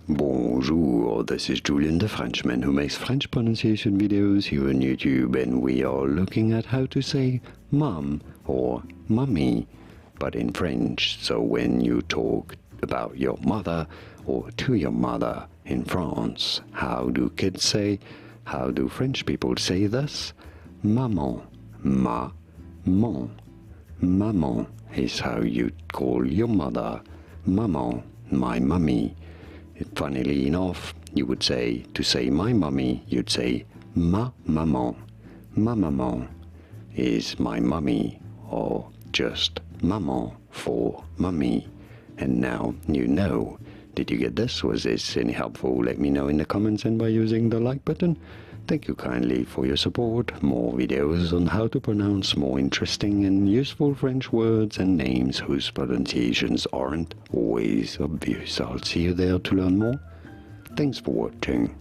Bonjour, this is Julien the Frenchman who makes French pronunciation videos here on YouTube, and we are looking at how to say mom or mummy, but in French. So when you talk about your mother or to your mother in France, how do kids say, how do French people say this? Maman, maman. Maman is how you call your mother. Maman, my mummy. Funnily enough, you would say, to say my mummy, you'd say ma maman. Ma maman is my mummy, or just maman for mummy. And now you know. Did you get this? Was this any helpful? Let me know in the comments and by using the like button. Thank you kindly for your support. More videos on how to pronounce more interesting and useful French words and names whose pronunciations aren't always obvious. I'll see you there to learn more. Thanks for watching.